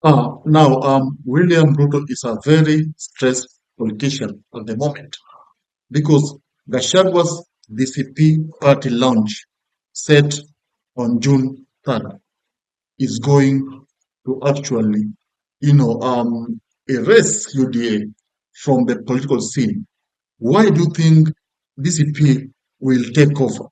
William Ruto is a very stressed politician at the moment because Gachagua's DCP party launch set on June 3rd is going to actually, erase UDA from the political scene. Why do you think DCP will take over?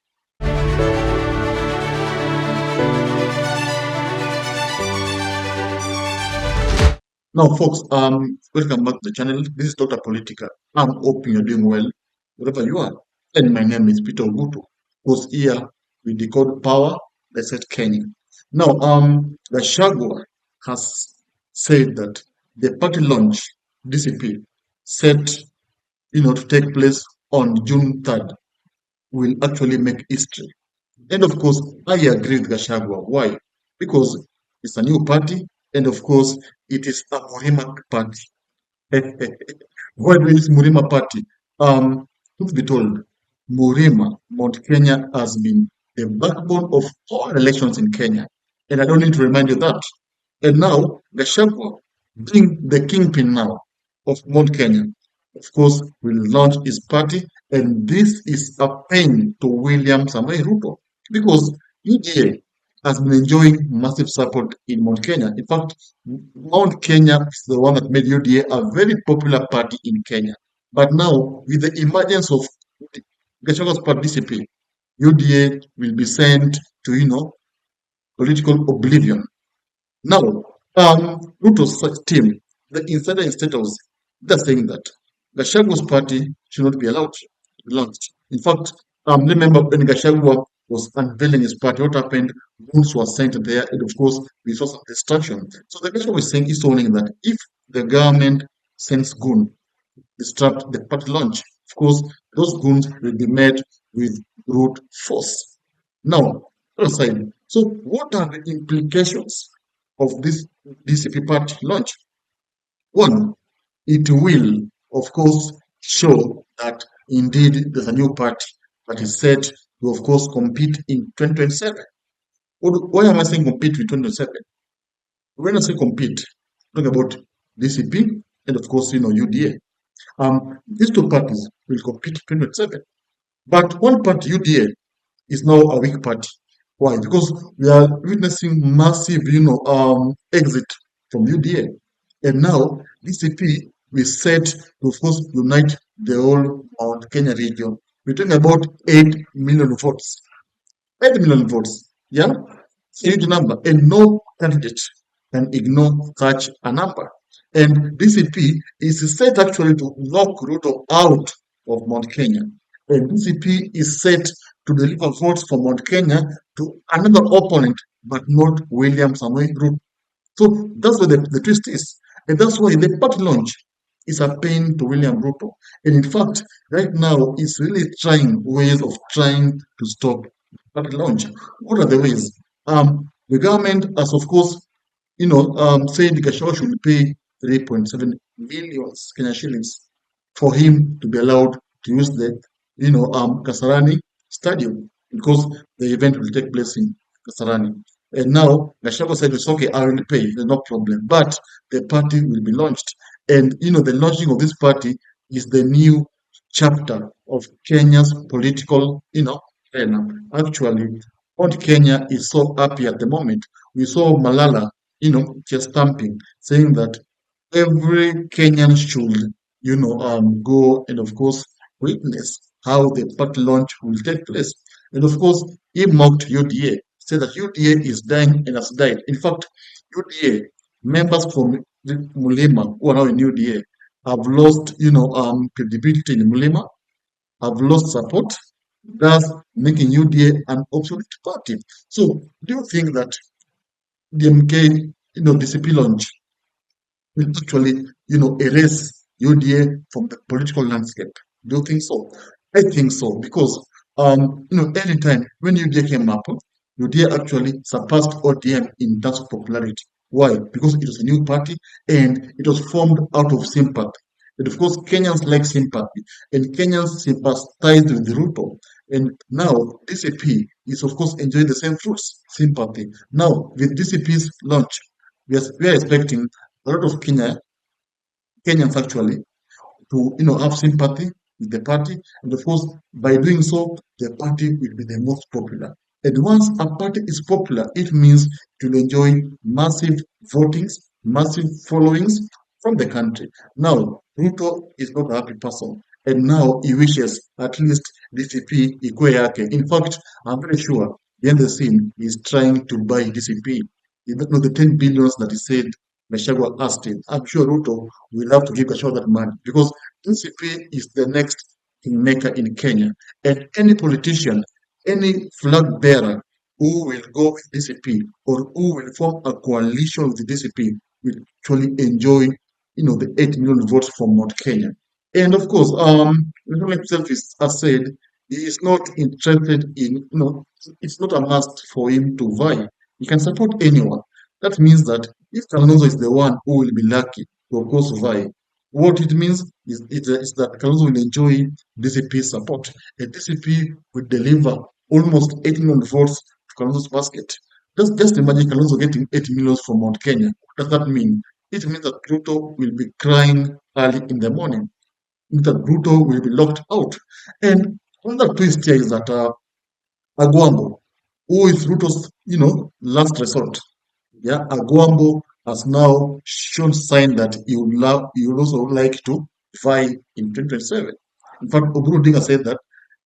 Now, folks, welcome back to the channel. This is Dr. Politica. I'm hoping you're doing well wherever you are. And my name is Peter Ogutu, who's here with the code power that said Kenyan. Now, Gachagua has said that the party launch, DCP, set, to take place on June 3rd will actually make history. And of course, I agree with Gachagua. Why? Because it's a new party, and of course, it is a Murima party. Why do this Murima party? Truth be told, Murima, Mount Kenya, has been the backbone of all elections in Kenya. And I don't need to remind you that. And now, Gachagua, being the kingpin now of Mount Kenya, of course, will launch his party. And this is a pain to William Samoei Ruto because UDA has been enjoying massive support in Mount Kenya. In fact, Mount Kenya is the one that made UDA a very popular party in Kenya. But now, with the emergence of Gachagua's party, UDA will be sent to, political oblivion. Now, Ruto's team, the insider status, they're saying that Gachagua's party should not be allowed to be launched. In fact, remember when Gachagua was unveiling his party, what happened? Goons were sent there, and of course, we saw some destruction. So the Gachagua is saying, is warning that if the government sends goon disrupt the party launch, of course, those goons will be met with brute force. Now, aside, so what are the implications of this DCP party launch? One, it will, of course, show that indeed there's a new party that is set to, of course, compete in 2027. Why am I saying compete in 2027? When I say compete, I'm talking about DCP and, of course, UDA. These two parties will compete in 2027. But one party, UDA, is now a weak party. Why? Because we are witnessing massive, exit from UDA. And now DCP will set to, of course, unite the whole Mount Kenya region. We're talking about 8 million votes. 8 million votes. Yeah? It's a huge number. And no candidate can ignore such a number. And DCP is set actually to knock Ruto out of Mount Kenya. And DCP is set to deliver votes from Mount Kenya to another opponent, but not William Samoei Ruto. So that's where the twist is. And that's why the party launch is a pain to William Ruto. And in fact, right now, he's really trying ways of trying to stop party launch. What are the ways? The government has, of course, saying the Gachagua should pay 3.7 million Kenya shillings for him to be allowed to use the, Kasarani Stadium because the event will take place in Kasarani. And now Gachagua said it's okay, I will pay, no problem. But the party will be launched. And the launching of this party is the new chapter of Kenya's political, arena. Actually, what Kenya is so happy at the moment. We saw Malala, just stamping, saying that every Kenyan should, go and of course witness how the party launch will take place. And of course, he mocked UDA, said that UDA is dying and has died. In fact, UDA members from the Mulima who are now in UDA have lost, credibility in Mulima, have lost support, thus making UDA an obsolete party. So, do you think that DMK, DCP launch will actually, erase UDA from the political landscape? Do you think so? I think so because, anytime when UDA came up, UDA actually surpassed ODM in terms of popularity. Why? Because it was a new party and it was formed out of sympathy. And of course, Kenyans like sympathy, and Kenyans sympathized with Ruto. And now DCP is, of course, enjoying the same fruits, sympathy. Now, with DCP's launch, we are expecting a lot of Kenyans actually to have sympathy with the party, and of course by doing so the party will be the most popular. And once a party is popular, it means it will enjoy massive votings, massive followings from the country. Now Ruto is not a happy person, and now he wishes at least DCP ikue yake. In fact, I'm very sure behind the scene he's trying to buy DCP. Even though the 10 billions that he said Gachagua asked him, I'm sure Ruto will have to give Gachagua that money because DCP is the next kingmaker in Kenya. And any politician, any flag bearer who will go with DCP or who will form a coalition with the DCP will actually enjoy, the 8 million votes from Mount Kenya. And of course, Ruto himself has said he is not interested in, it's not a must for him to vie. He can support anyone. That means that if Kalonzo is the one who will be lucky to of course vie, what it means is that Kalonzo will enjoy DCP support. And DCP will deliver almost 8 million votes to Kalonzo's basket. Just imagine Kalonzo getting 8 million from Mount Kenya. What does that mean? It means that Ruto will be crying early in the morning. That Ruto will be locked out. And another twist here is that Aguambo, who is Ruto's, last resort. Yeah, Aguambo has now shown sign that he would also like to vie in 2027. In fact, Oburu Odinga said that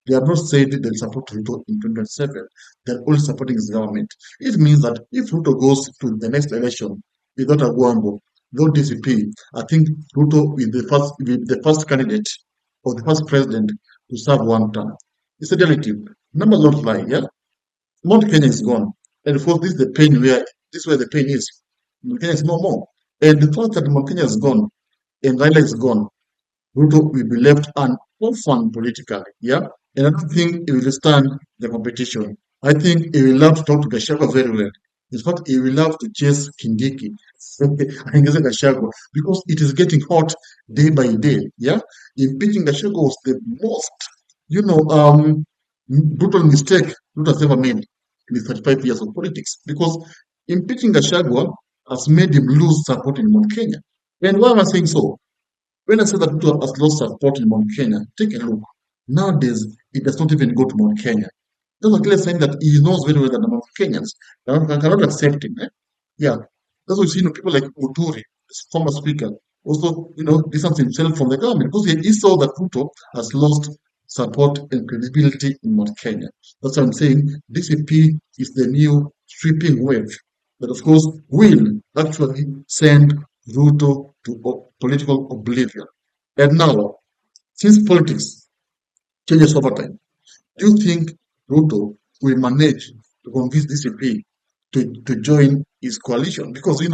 they have not said they'll support Ruto in 2027. They're only supporting his government. It means that if Ruto goes to the next election without Aguambo, without DCP, I think Ruto will be the first candidate or the first president to serve one term. It's a relative. Numbers don't lie, yeah? Mount Kenya is gone. And of course, this is where the pain is. Mount Kenya is no more. And the fact that Mount Kenya is gone and Raila is gone, Ruto will be left an orphan politically. Yeah. And I don't think he will stand the competition. I think he will love to talk to Gachagua very well. In fact, he will love to chase Kindiki against Gachagua because it is getting hot day by day. Yeah. Impeaching Gachagua was the most, you know, um, brutal mistake Ruto has ever made in his 35 years of politics because impeaching Gachagua has made him lose support in Mount Kenya. And why am I saying so? When I say that Ruto has lost support in Mount Kenya, take a look. Nowadays, it does not even go to Mount Kenya. That's clearly saying that he knows very well that the Mount Kenyans cannot accept him. Yeah. That's why you see people like Muturi, former speaker, also, distance himself from the government because he saw that Ruto has lost support and credibility in Mount Kenya. That's why I'm saying DCP is the new sweeping wave that, of course, will actually send Ruto to political oblivion. And now, since politics changes over time, do you think Ruto will manage to convince DCP to join his coalition? Because, in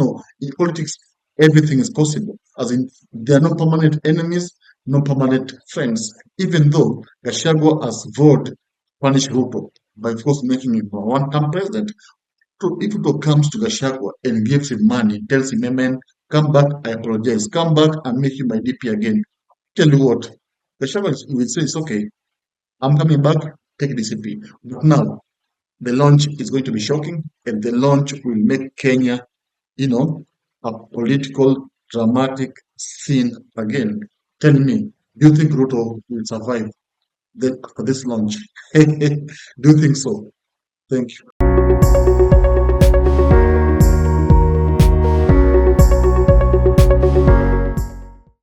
politics, everything is possible. As in, there are no permanent enemies, no permanent friends, even though Gachagua has vowed to punish Ruto by, of course, making him a one-term president. So if Ruto comes to Gachagua and gives him money, tells him, "Amen, come back, I apologize. Come back and make you my DP again." Tell you what, Gachagua will say, "It's okay. I'm coming back, take DCP." But now, the launch is going to be shocking, and the launch will make Kenya, you know, a political, dramatic scene again. Tell me, do you think Ruto will survive this launch? Do you think so? Thank you.